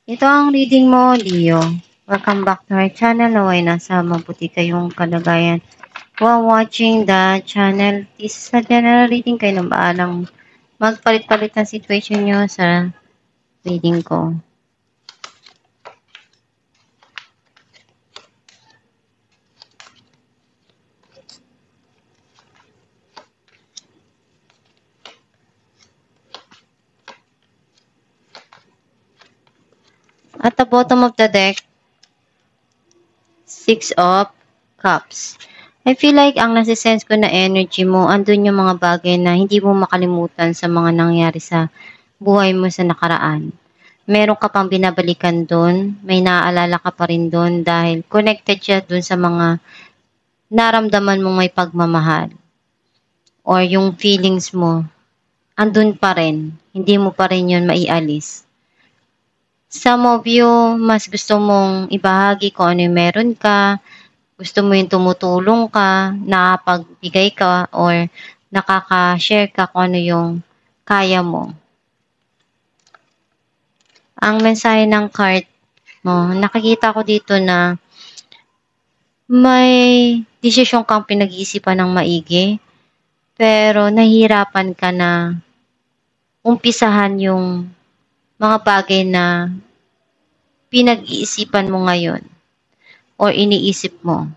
Ito ang reading mo, Leo. Welcome back to my channel. Naway nasa mabuti kayong kalagayan. While watching the channel, this is a general reading. Kayo na baalang magpalit-palit ng situation nyo sa reading ko. At the bottom of the deck, 6 of Cups. I feel like ang nasisense ko na energy mo, andun yung mga bagay na hindi mo makalimutan sa mga nangyari sa buhay mo sa nakaraan. Meron ka pang binabalikan doon, may naaalala ka pa rin doon dahil connected siya doon sa mga naramdaman mong may pagmamahal. Or yung feelings mo, andun pa rin, hindi mo pa rin yun maialis. Some of you, mas gusto mong ibahagi kung ano yung meron ka, gusto mo yung tumutulong ka, nakapagbigay ka, or nakaka-share ka kung ano yung kaya mo. Ang mensahe ng card mo, nakikita ko dito na may desisyon kang pinag-iisipan ng maigi, pero nahihirapan ka na umpisahan yung mga bagay na pinag-iisipan mo ngayon or iniisip mo.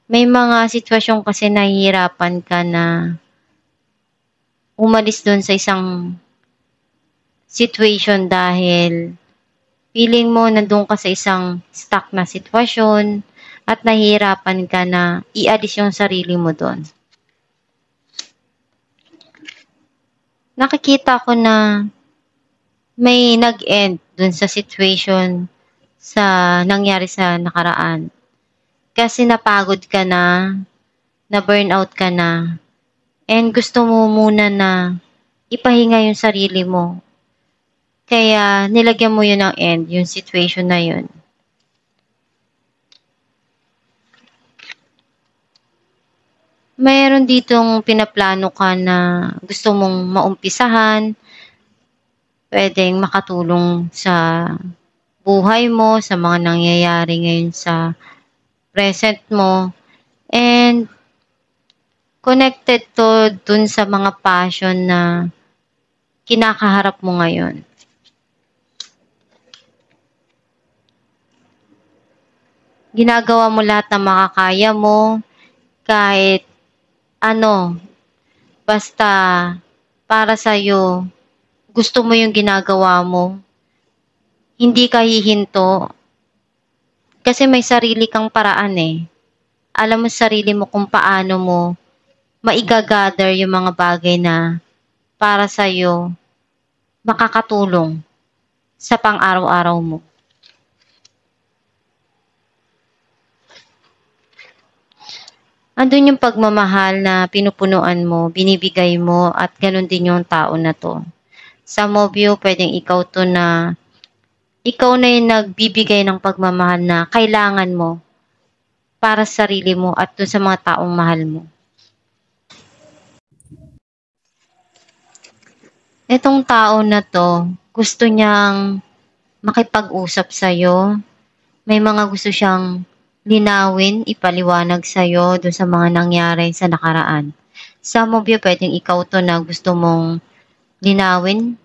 May mga sitwasyon kasi nahihirapan ka na umalis doon sa isang situation dahil feeling mo nandun ka sa isang stuck na sitwasyon at nahihirapan ka na ialis yung sarili mo doon. Nakikita ko na may nag-end dun sa situation sa nangyari sa nakaraan. Kasi napagod ka na burnout ka na, and gusto mo muna na ipahinga yung sarili mo. Kaya nilagyan mo yun ng end, yung situation na yun. Mayroon ditong pinaplano ka na gusto mong maumpisahan, pwedeng makatulong sa buhay mo, sa mga nangyayari ngayon sa present mo, and connected to dun sa mga passion na kinakaharap mo ngayon. Ginagawa mo lahat ng makakaya mo, kahit ano, basta para sa'yo, gusto mo yung ginagawa mo, hindi ka hihinto, kasi may sarili kang paraan eh. Alam mo sarili mo kung paano mo maigagather yung mga bagay na para sa'yo makakatulong sa pang-araw-araw mo. Andun yung pagmamahal na pinupunuan mo, binibigay mo, at ganun din yung tao na to. Some of you, pwedeng ikaw to na ikaw na yung nagbibigay ng pagmamahal na kailangan mo para sa sarili mo at dun sa mga taong mahal mo. Itong tao na to, gusto niyang makipag-usap sa'yo. May mga gusto siyang linawin, ipaliwanag sa'yo doon sa mga nangyari sa nakaraan. Some of you, pwedeng ikaw to na gusto mong linawin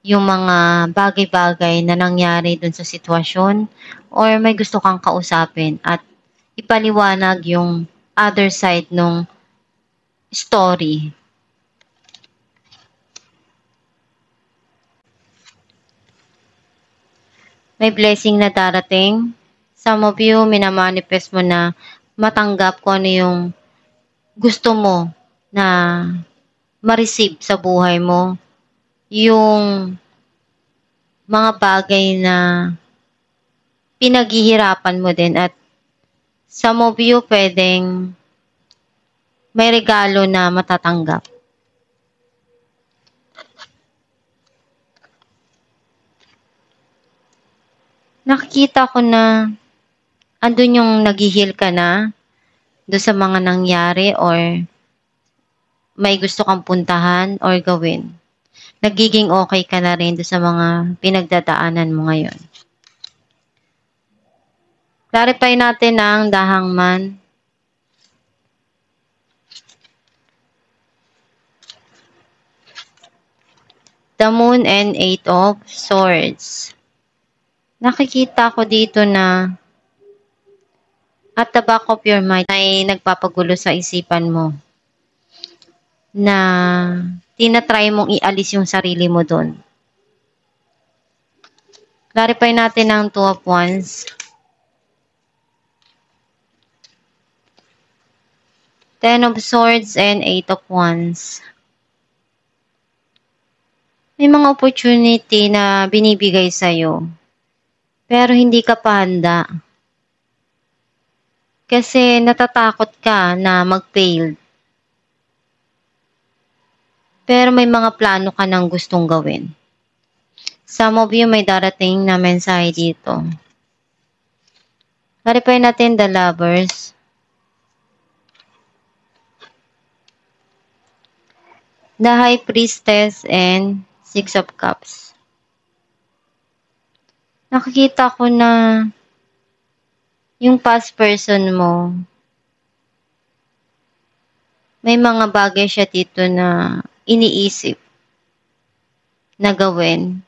yung mga bagay-bagay na nangyari doon sa sitwasyon, or may gusto kang kausapin at ipaliwanag yung other side ng story. May blessing na darating. Some of you, minamanifest mo na matanggap kung ano yung gusto mo na ma-receive sa buhay mo. Yung mga bagay na pinaghihirapan mo din, at some of you, pwedeng may regalo na matatanggap. Nakikita ko na andun yung naghihil ka na doon sa mga nangyari or may gusto kang puntahan or gawin. nagiging okay ka na rin doon sa mga pinagdadaanan mo ngayon. Clarify natin ang dahangman. The Moon and Eight of Swords. Nakikita ko dito na at the back of your mind ay nagpapagulo sa isipan mo na tinatry mong ialis yung sarili mo doon. Clarify natin ang Two of Wands. Ten of Swords and Eight of Wands. May mga opportunity na binibigay sa'yo, pero hindi ka pa handa. Kasi natatakot ka na mag-fail. Pero may mga plano ka nang gustong gawin. Some of you may darating na mensahe dito. Clarify natin the Lovers. The High Priestess and Six of Cups. Nakikita ko na yung past person mo, may mga bagay siya dito na iniisip na gawin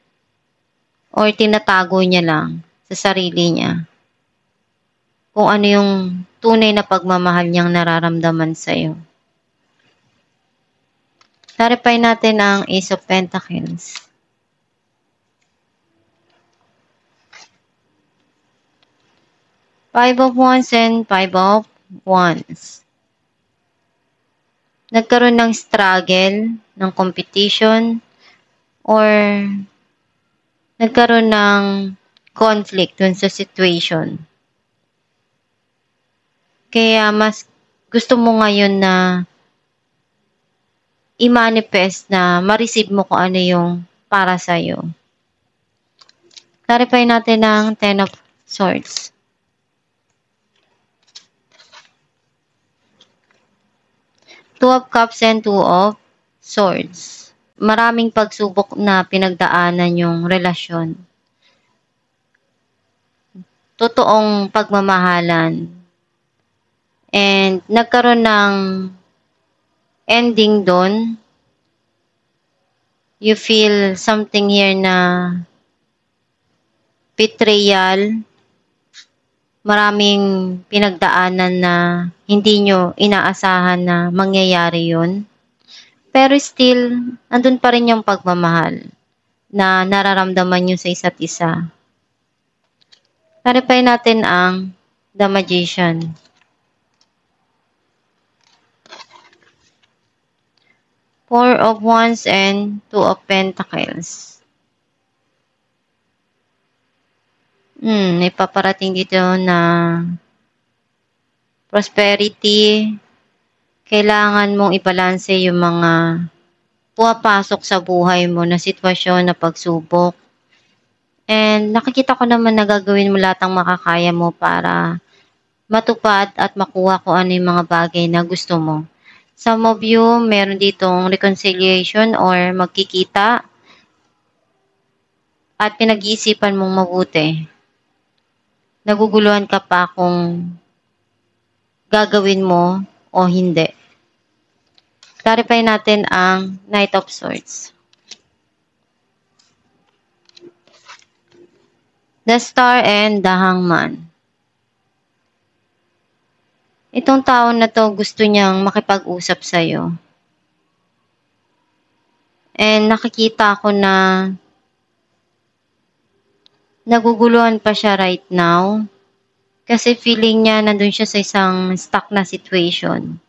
or tinatago niya lang sa sarili niya kung ano yung tunay na pagmamahal niyang nararamdaman sa'yo. Clarify natin ang Ace of Pentacles. Five of Wands and Five of Wands. Nagkaroon ng struggle, ng competition, or nagkaroon ng conflict dun sa situation. Kaya mas gusto mo ngayon na i-manifest na ma-receive mo kung ano yung para sa'yo. Clarify natin ang Ten of Swords. Two of Cups and Two of Swords. Maraming pagsubok na pinagdaanan yung relasyon. Totoong pagmamahalan. And nagkaroon ng ending doon. You feel something here na betrayal. Maraming pinagdaanan na hindi nyo inaasahan na mangyayari yun. Pero still, andun pa rin yung pagmamahal na nararamdaman nyo sa isa't isa. Clarify natin ang The Magician. Four of Wands and Two of Pentacles. May paparating dito na prosperity. Kailangan mong ibalanse yung mga pumapasok sa buhay mo na sitwasyon na pagsubok. And nakikita ko naman na gagawin mo lahat ng makakaya mo para matupad at makuha kung ano yung mga bagay na gusto mo. Some of you, meron ditong reconciliation or magkikita at pinag-iisipan mong mabuti. Naguguluhan ka pa kung gagawin mo o hindi. Clarify natin ang Knight of Swords. The Star and the Hangman. Itong tao na to gusto niyang makipag-usap sa'yo. And nakikita ko na naguguluhan pa siya right now. Kasi feeling niya nandun siya sa isang stuck na situation.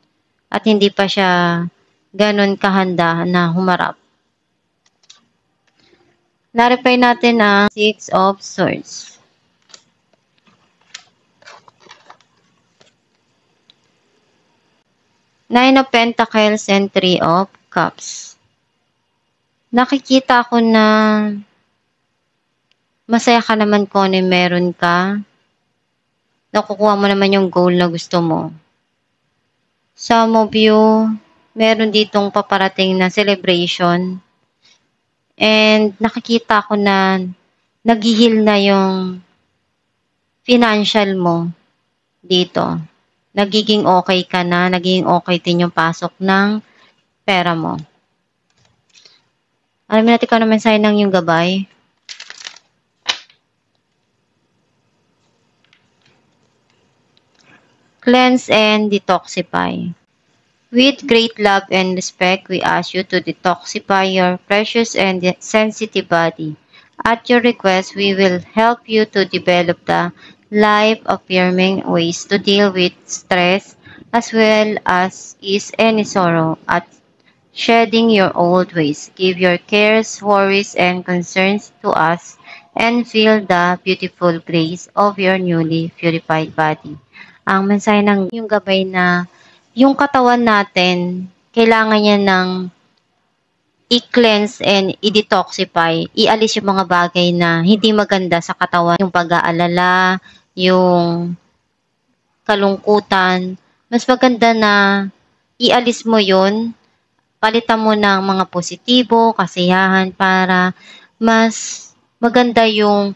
At hindi pa siya ganun kahanda na humarap. Clarify natin ang Six of Swords. Nine of Pentacles and Three of Cups. Nakikita ko na masaya ka naman kung ano meron ka. Nakukuha mo naman yung goal na gusto mo. Some of you, meron ditong paparating na celebration. And nakikita ko na nag-heal na yung financial mo dito. Nagiging okay ka na, nagiging okay din yung pasok ng pera mo. Alamin natin kung ano mensahe ng yung gabay. Cleanse and detoxify. With great love and respect, we ask you to detoxify your precious and sensitive body. At your request, we will help you to develop the life-affirming ways to deal with stress as well as ease any sorrow at shedding your old ways. Give your cares, worries, and concerns to us and feel the beautiful grace of your newly purified body. Ang mensahe ng yung gabay na yung katawan natin, kailangan niya ng i-cleanse and i-detoxify. Ialis yung mga bagay na hindi maganda sa katawan. Yung pag-aalala, yung kalungkutan. Mas maganda na ialis mo yun. Palitan mo ng mga positibo, kasiyahan para mas maganda yung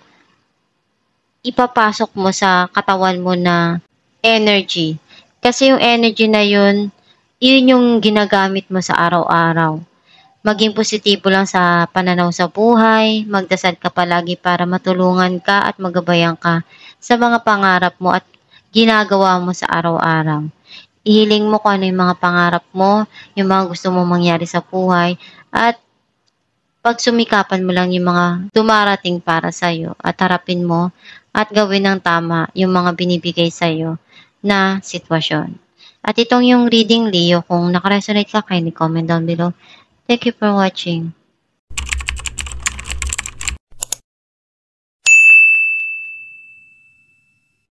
ipapasok mo sa katawan mo na energy. Kasi yung energy na yun yung ginagamit mo sa araw-araw. Maging positibo lang sa pananaw sa buhay, magdasal ka palagi para matulungan ka at magabayan ka sa mga pangarap mo at ginagawa mo sa araw-araw. Ihiling mo kung ano yung mga pangarap mo, yung mga gusto mo mangyari sa buhay, at pagsumikapan mo lang yung mga dumarating para sa'yo at harapin mo at gawin ng tama yung mga binibigay sa'yo na sitwasyon. At itong yung reading, Leo, kung nakaresonate ka, kindly comment down below. Thank you for watching.